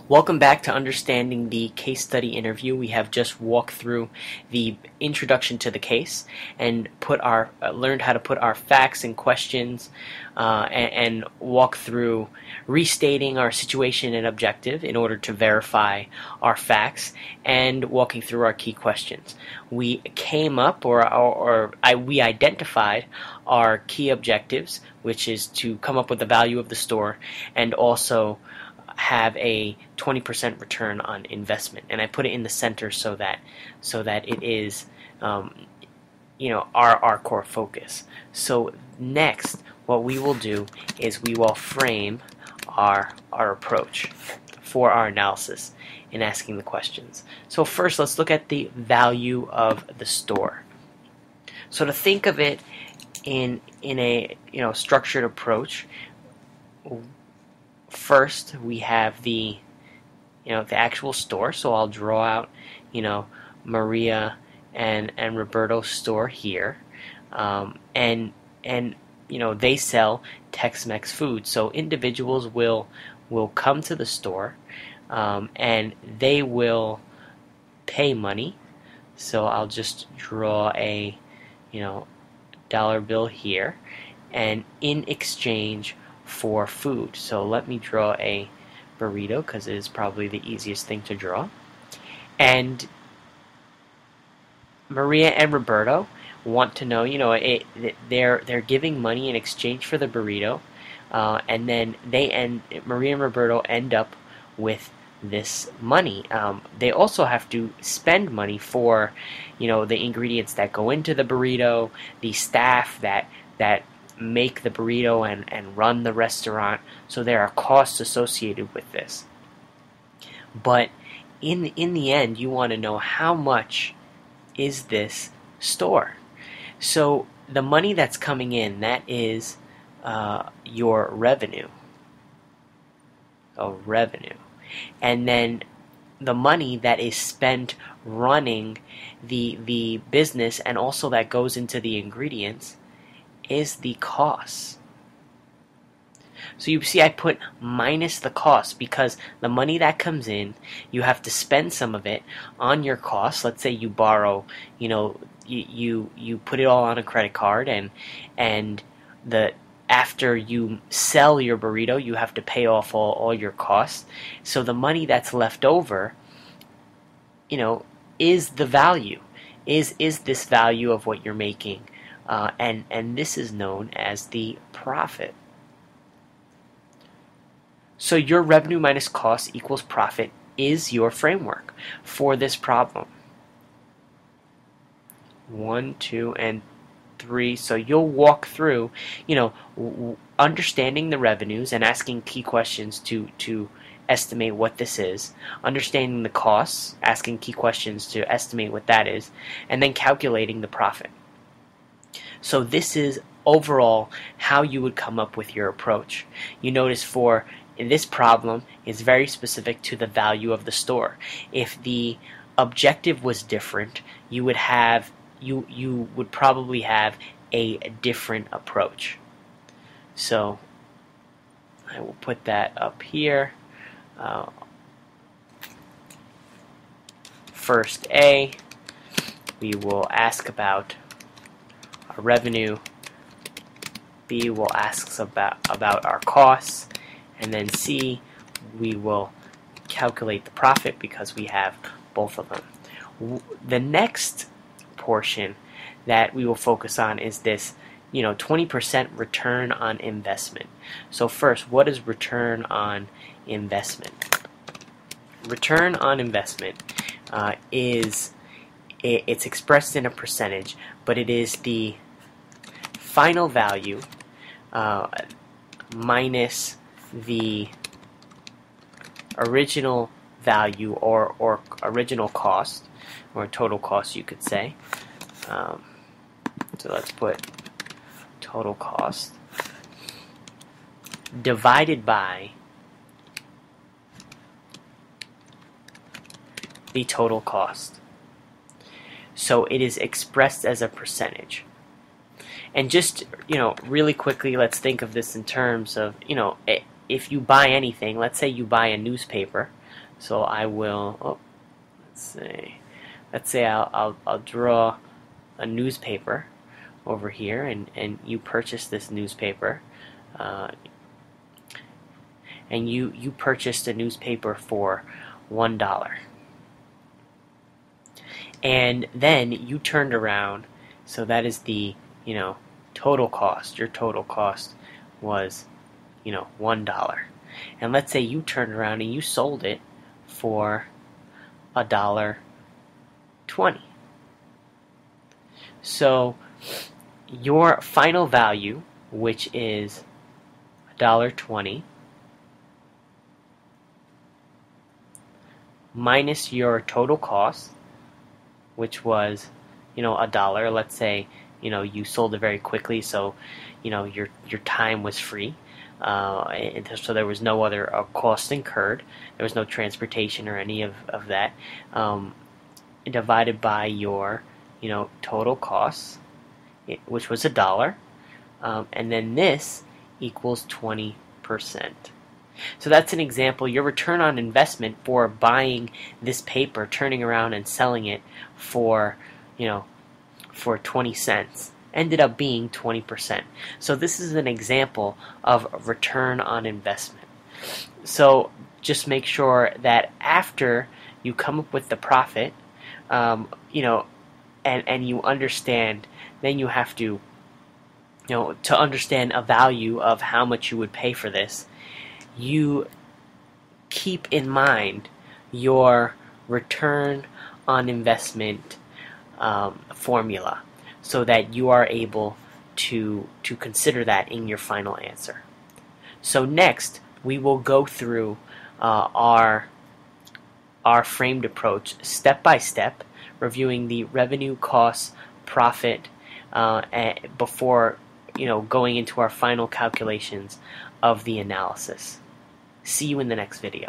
Welcome back to understanding the case study interview. We have just walked through the introduction to the case and learned how to put our facts and questions and walk through restating our situation and objective in order to verify our facts and walking through our key questions. We came up we identified our key objectives, which is to come up with the value of the store and also have a 20% return on investment, and I put it in the center so that it is our core focus. So next, what we will do is we will frame our approach for our analysis in asking the questions. So first, let's look at the value of the store. So to think of it in a structured approach, first we have the actual store. So I'll draw out Maria and Roberto's store here, and they sell Tex-Mex food. So individuals will come to the store, and they will pay money. So I'll just draw a dollar bill here, and in exchange for food. So let me draw a burrito because it is probably the easiest thing to draw. And Maria and Roberto want to know, they're giving money in exchange for the burrito, and then Maria and Roberto end up with this money. They also have to spend money for, the ingredients that go into the burrito, the staff that make the burrito and run the restaurant. So there are costs associated with this. But in the end, you want to know how much is this store. So the money that's coming in, that is your revenue. And then the money that is spent running the business and also that goes into the ingredients is the cost. So you see I put minus the cost because the money that comes in, you have to spend some of it on your costs. Let's say you borrow, you put it all on a credit card, and after you sell your burrito, you have to pay off all your costs. So the money that's left over, is the value. Is this value of what you're making? And this is known as the profit. So your revenue minus cost equals profit is your framework for this problem. 1, 2, and 3. So you'll walk through, understanding the revenues and asking key questions to estimate what this is, understanding the costs, asking key questions to estimate what that is, and then calculating the profit. So this is overall how you would come up with your approach. You notice in this problem is very specific to the value of the store. If the objective was different, you would probably have a different approach. So I will put that up here. First A, we will ask about our revenue. B will ask about our costs, and then C, we will calculate the profit because we have both of them. The next portion that we will focus on is this 20% return on investment. So first, what is return on investment? Return on investment it's expressed in a percentage, but it is the final value minus the original value or original cost, or total cost you could say. So let's put total cost divided by the total cost. So it is expressed as a percentage. And just, really quickly, let's think of this in terms of, if you buy anything, let's say you buy a newspaper, so I will, let's say I'll draw a newspaper over here, and you purchase this newspaper, and you purchased a newspaper for $1. And then you turned around, so that is the, total cost. Your total cost was, $1. And let's say you turned around and you sold it for $1.20. So your final value, which is $1.20, minus your total cost, which was, $1. Let's say, you sold it very quickly, so, your time was free. And so there was no other cost incurred. There was no transportation or any of that. Divided by your, total costs, which was $1. And then this equals 20%. So that's an example. Your return on investment for buying this paper, turning around and selling it for, for 20 cents ended up being 20%. So this is an example of return on investment. So just make sure that after you come up with the profit, and you understand, then you have to, to understand a value of how much you would pay for this, you keep in mind your return on investment formula, so that you are able to consider that in your final answer. So next, we will go through our framed approach step by step, reviewing the revenue, costs, profit, before going into our final calculations of the analysis. See you in the next video.